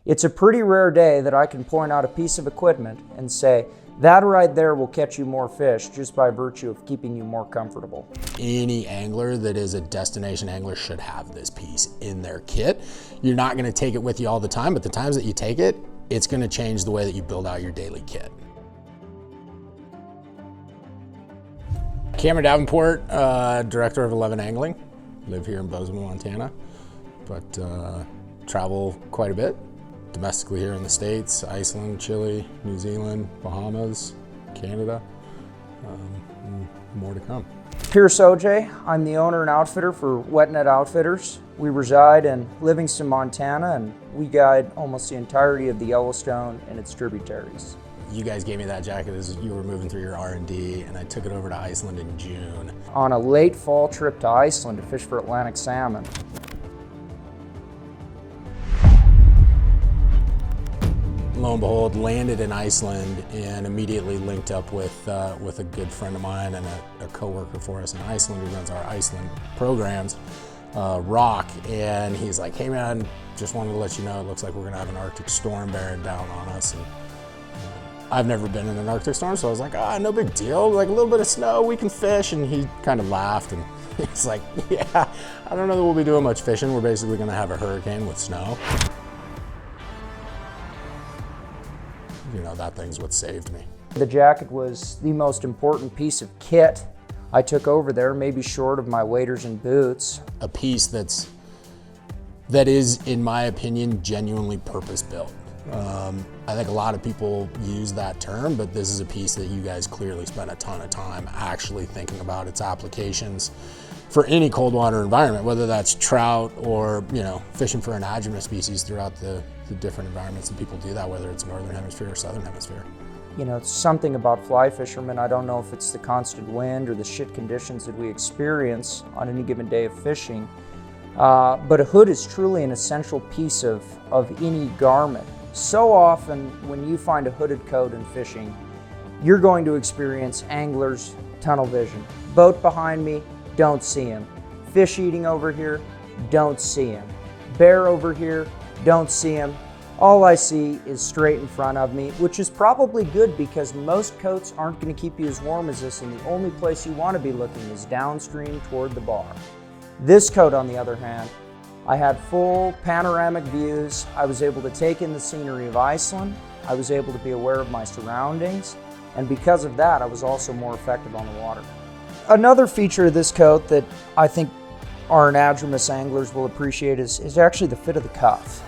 It's a pretty rare day that I can point out a piece of equipment and say, that right there will catch you more fish just by virtue of keeping you more comfortable. Any angler that is a destination angler should have this piece in their kit. You're not gonna take it with you all the time, but the times that you take it, it's gonna change the way that you build out your daily kit. Cameron Davenport, Director of 11 Angling. Live here in Bozeman, Montana, but travel quite a bit. Domestically here in the States, Iceland, Chile, New Zealand, Bahamas, Canada, and more to come. Pierce OJ, I'm the owner and outfitter for Wet Net Outfitters. We reside in Livingston, Montana, and we guide almost the entirety of the Yellowstone and its tributaries. You guys gave me that jacket as you were moving through your R&D, and I took it over to Iceland in June. On a late fall trip to Iceland to fish for Atlantic salmon. Lo and behold, landed in Iceland and immediately linked up with a good friend of mine and a co-worker for us in Iceland who runs our Iceland programs, Rock, and he's like, hey man, just wanted to let you know it looks like we're gonna have an Arctic storm bearing down on us. And I've never been in an Arctic storm, so I was like, no big deal, like a little bit of snow, we can fish. And he kind of laughed and he's like, yeah, I don't know that we'll be doing much fishing. We're basically gonna have a hurricane with snow. You know, that thing's what saved me. The jacket was the most important piece of kit I took over there, maybe short of my waders and boots. A piece that is, in my opinion, genuinely purpose-built. I think a lot of people use that term, but this is a piece that you guys clearly spent a ton of time actually thinking about its applications for any cold water environment, whether that's trout or, you know, fishing for anadromous species throughout the different environments that people do that, whether it's northern hemisphere or southern hemisphere. You know, it's something about fly fishermen. I don't know if it's the constant wind or the shit conditions that we experience on any given day of fishing, but a hood is truly an essential piece of any garment. So often when you find a hooded coat in fishing, you're going to experience anglers' tunnel vision. Boat behind me, don't see him. Fish eating over here, don't see him. Bear over here, don't see him. All I see is straight in front of me, which is probably good because most coats aren't going to keep you as warm as this, and the only place you want to be looking is downstream toward the bar. This coat, on the other hand, I had full panoramic views. I was able to take in the scenery of Iceland. I was able to be aware of my surroundings, and because of that, I was also more effective on the water. Another feature of this coat that I think our anadromous anglers will appreciate is actually the fit of the cuff.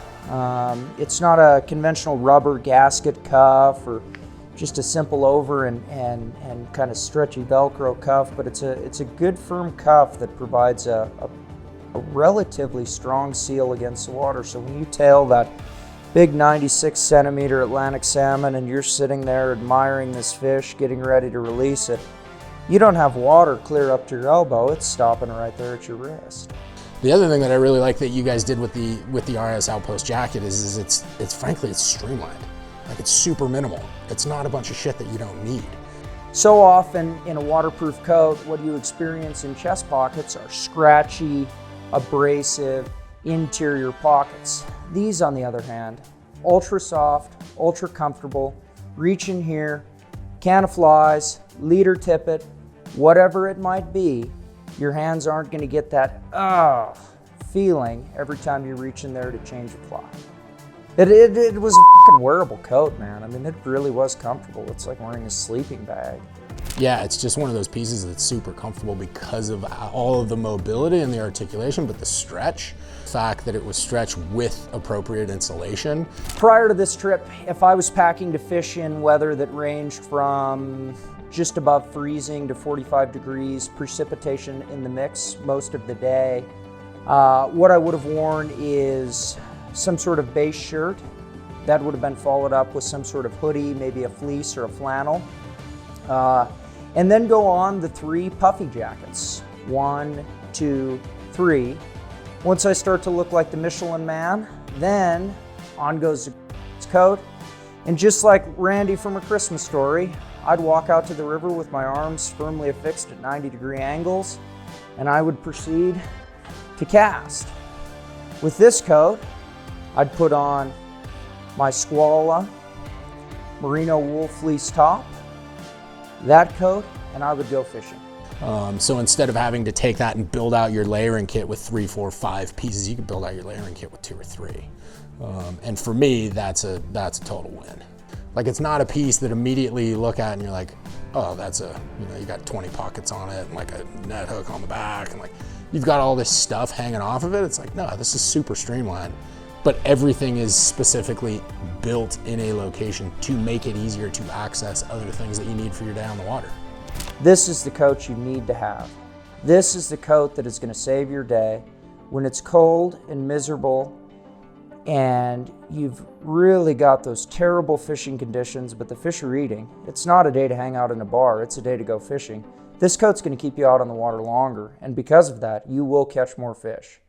It's not a conventional rubber gasket cuff or just a simple over and kind of stretchy Velcro cuff, but it's a good firm cuff that provides a relatively strong seal against the water. So when you tail that big 96 centimeter Atlantic salmon and you're sitting there admiring this fish, getting ready to release it, you don't have water clear up to your elbow, it's stopping right there at your wrist. The other thing that I really like that you guys did with the RS Outpost Jacket is it's frankly, it's streamlined. Like, it's super minimal. It's not a bunch of shit that you don't need. So often in a waterproof coat, what you experience in chest pockets are scratchy, abrasive, interior pockets. These, on the other hand, ultra soft, ultra comfortable, reach in here, can of flies, leader tippet, whatever it might be, your hands aren't going to get that feeling every time you reach in there to change a fly. It was a fucking wearable coat, man. I mean, it really was comfortable. It's like wearing a sleeping bag. Yeah, it's just one of those pieces that's super comfortable because of all of the mobility and the articulation, but the stretch, the fact that it was stretched with appropriate insulation. Prior to this trip, if I was packing to fish in weather that ranged from just above freezing to 45 degrees, precipitation in the mix most of the day, what I would have worn is some sort of base shirt. That would have been followed up with some sort of hoodie, maybe a fleece or a flannel. And then go on the 3 puffy jackets. 1, 2, 3. Once I start to look like the Michelin Man, then on goes the coat. And just like Randy from A Christmas Story, I'd walk out to the river with my arms firmly affixed at 90-degree angles, and I would proceed to cast. With this coat, I'd put on my Squala merino wool fleece top, that coat, and I would go fishing. So instead of having to take that and build out your layering kit with 3, 4, 5 pieces, you can build out your layering kit with 2 or 3. And for me, that's a total win. Like, it's not a piece that immediately you look at and you're like, oh, that's you got 20 pockets on it and like a net hook on the back and like you've got all this stuff hanging off of it. It's like, no, this is super streamlined, but everything is specifically built in a location to make it easier to access other things that you need for your day on the water. This is the coat you need to have. This is the coat that is going to save your day when it's cold and miserable and you've really got those terrible fishing conditions, but the fish are eating. It's not a day to hang out in a bar, it's a day to go fishing. This coat's going to keep you out on the water longer, and because of that, you will catch more fish.